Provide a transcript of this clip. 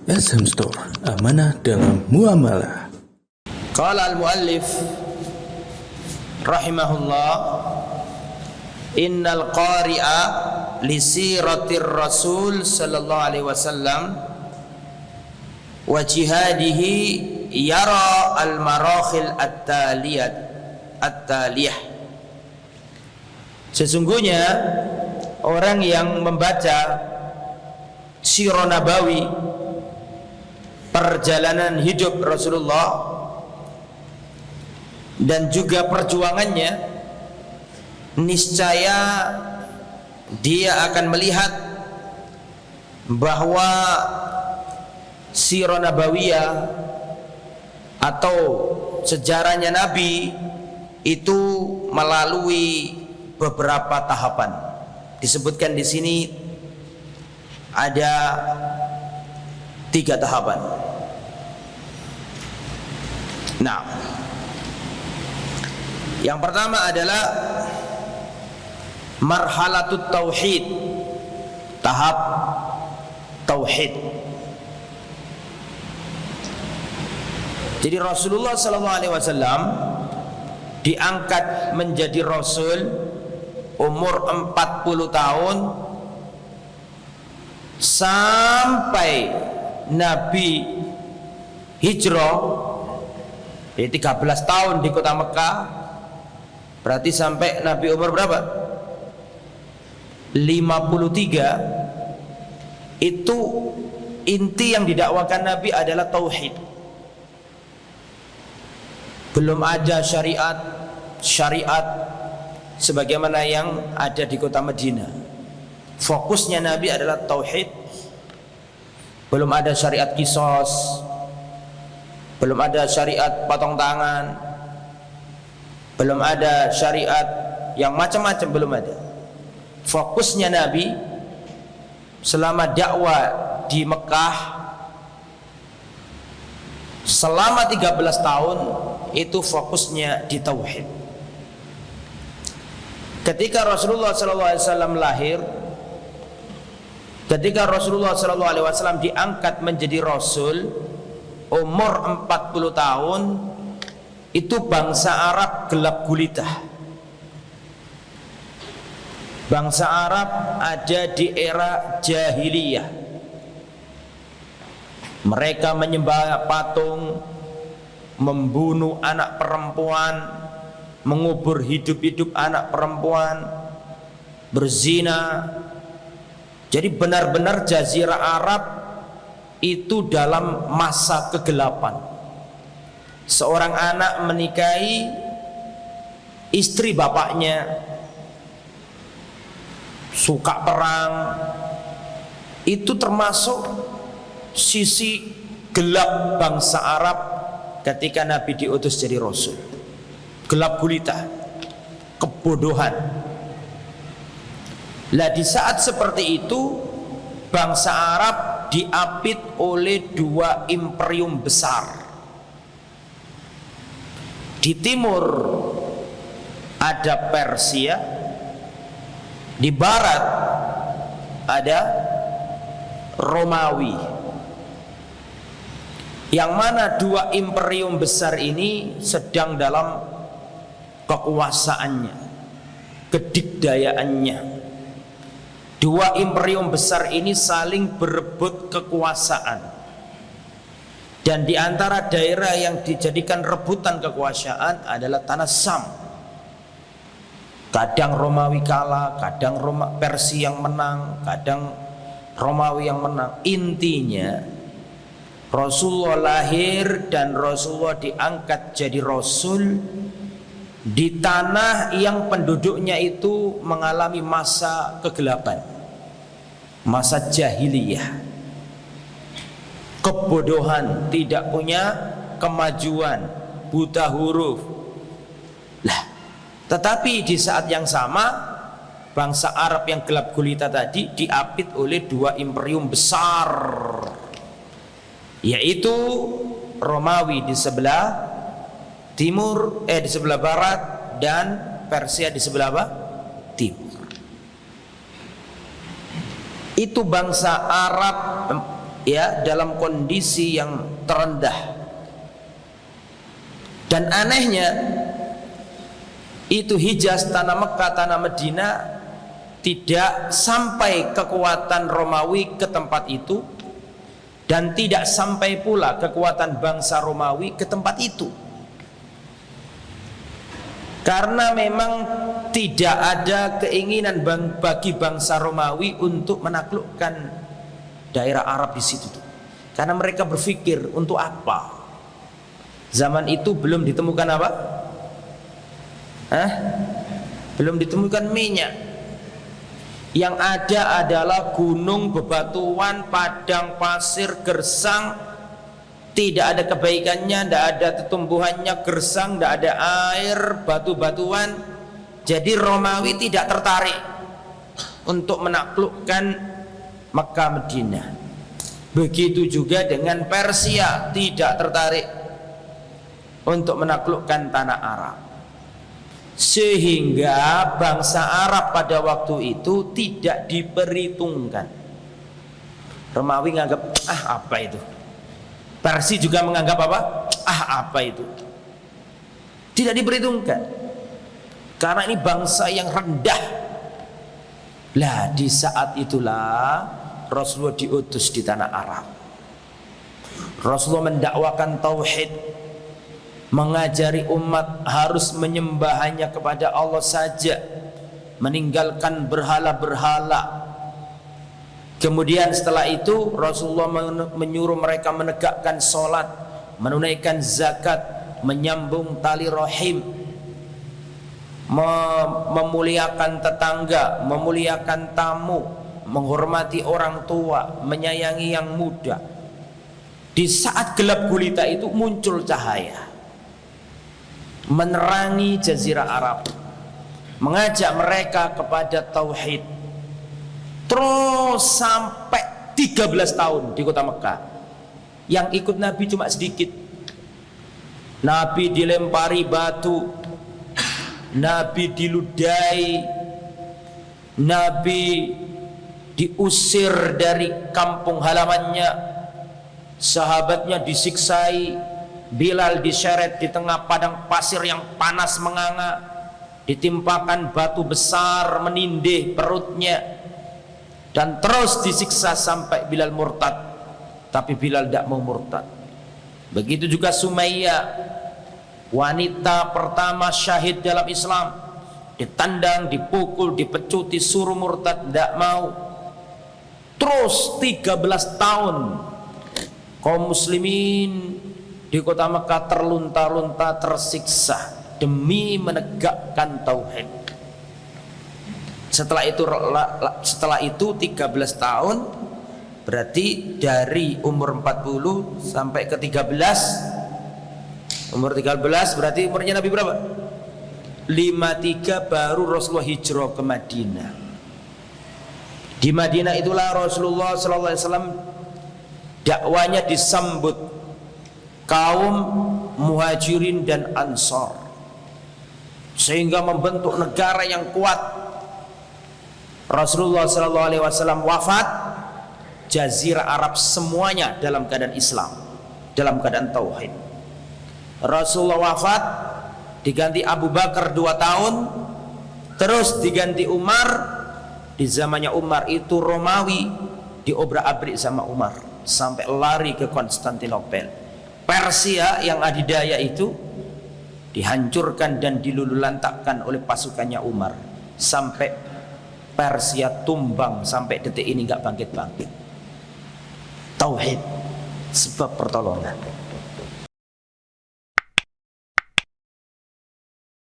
SM Store, amanah dalam muamalah. Qala al-muallif rahimahullah, innal qari'a li siratir rasul sallallahu alaihi wasallam wa jihadihi yara al-marakhil at-taliyah. Sesungguhnya orang yang membaca sirah nabawi, perjalanan hidup Rasulullah dan juga perjuangannya, niscaya dia akan melihat bahwa sirah nabawiyah atau sejarahnya Nabi itu melalui beberapa tahapan. Disebutkan di sini ada 3 tahapan. Nah, yang pertama adalah marhalatut tauhid, tahap tauhid. Jadi Rasulullah SAW diangkat menjadi Rasul umur 40 tahun sampai Nabi hijrah, jadi 13 tahun di kota Mekah. Berarti sampai Nabi umur berapa? 53. Itu inti yang didakwakan Nabi adalah tauhid. Belum ada syariat sebagaimana yang ada di kota Madinah. Fokusnya Nabi adalah tauhid. Belum ada syariat qisas, belum ada syariat potong tangan, belum ada syariat yang macam-macam, belum ada. Fokusnya Nabi selama dakwah di Mekah selama 13 tahun itu fokusnya di tauhid. Ketika Rasulullah SAW lahir, ketika Rasulullah SAW diangkat menjadi Rasul umur 40 tahun, itu bangsa Arab gelap gulita. Bangsa Arab ada di era jahiliyah. Mereka menyembah patung, membunuh anak perempuan, mengubur hidup-hidup anak perempuan, berzina. Jadi benar-benar jazirah Arab itu dalam masa kegelapan. Seorang anak menikahi istri bapaknya, suka perang, itu termasuk sisi gelap bangsa Arab ketika Nabi diutus jadi Rasul. Gelap gulita, kebodohan. Lah di saat seperti itu bangsa Arab diapit oleh 2 imperium besar. Di timur ada Persia, di barat ada Romawi. Yang mana 2 imperium besar ini sedang dalam kekuasaannya, kedikdayaannya. 2 imperium besar ini saling berebut kekuasaan. Dan di antara daerah yang dijadikan rebutan kekuasaan adalah tanah Sam. Kadang Romawi kalah, kadang Persia yang menang, kadang Romawi yang menang. Intinya Rasulullah lahir dan Rasulullah diangkat jadi Rasul di tanah yang penduduknya itu mengalami masa kegelapan, masa jahiliyah, kebodohan, tidak punya kemajuan, buta huruf. Lah, tetapi di saat yang sama bangsa Arab yang gelap gulita tadi diapit oleh 2 imperium besar, yaitu Romawi di sebelah timur, di sebelah barat, dan Persia di sebelah apa? Timur. Itu bangsa Arab ya dalam kondisi yang terendah. Dan anehnya itu Hijaz, tanah Mekah, tanah Madinah, tidak sampai kekuatan Romawi ke tempat itu, dan tidak sampai pula kekuatan bangsa Romawi ke tempat itu, karena memang tidak ada keinginan bagi bangsa Romawi untuk menaklukkan daerah Arab di situ. Karena mereka berpikir, untuk apa? Zaman itu belum ditemukan apa? Belum ditemukan minyak. Yang ada adalah gunung, bebatuan, padang pasir, gersang. Tidak ada kebaikannya, tidak ada tumbuhannya, gersang, tidak ada air, batu-batuan. Jadi Romawi tidak tertarik untuk menaklukkan Mekah Madinah. Begitu juga dengan Persia, tidak tertarik untuk menaklukkan tanah Arab. Sehingga bangsa Arab pada waktu itu tidak diperhitungkan. Romawi menganggap, apa itu? Persia juga menganggap apa? Apa itu? Tidak diperhitungkan. Karena ini bangsa yang rendah. Lah, di saat itulah Rasulullah diutus di tanah Arab. Rasulullah mendakwakan tauhid, mengajari umat harus menyembah hanya kepada Allah saja, meninggalkan berhala-berhala. Kemudian setelah itu Rasulullah menyuruh mereka menegakkan sholat, menunaikan zakat, menyambung tali rahim, memuliakan tetangga, memuliakan tamu, menghormati orang tua, menyayangi yang muda. Di saat gelap gulita itu muncul cahaya, menerangi jazirah Arab, mengajak mereka kepada tauhid. Terus sampai 13 tahun di kota Mekah. Yang ikut Nabi cuma sedikit. Nabi dilempari batu, Nabi diludahi, Nabi diusir dari kampung halamannya, sahabatnya disiksai, Bilal diseret di tengah padang pasir yang panas menganga, ditimpakan batu besar menindih perutnya, dan terus disiksa sampai Bilal murtad. Tapi Bilal tidak mau murtad. Begitu juga Sumayyah, wanita pertama syahid dalam Islam, ditandang, dipukul, dipecuti, suruh murtad, tidak mau. Terus 13 tahun kaum muslimin di kota Mekah terlunta-lunta, tersiksa demi menegakkan tauhid. Setelah itu 13 tahun, berarti dari umur 40 sampai ke 13. Umur 13 berarti umurnya Nabi berapa? 53 baru Rasulullah hijrah ke Madinah. Di Madinah itulah Rasulullah SAW dakwanya disambut kaum Muhajirin dan Ansar, sehingga membentuk negara yang kuat. Rasulullah SAW wafat, jazirah Arab semuanya dalam keadaan Islam, dalam keadaan tauhid. Rasulullah wafat, diganti Abu Bakar 2 tahun, terus diganti Umar. Di zamannya Umar itu Romawi diobrak-abrik sama Umar sampai lari ke Konstantinopel. Persia yang adidaya itu dihancurkan dan dilululantakkan oleh pasukannya Umar sampai Persia tumbang, sampai detik ini nggak bangkit-bangkit. Tauhid sebab pertolongan.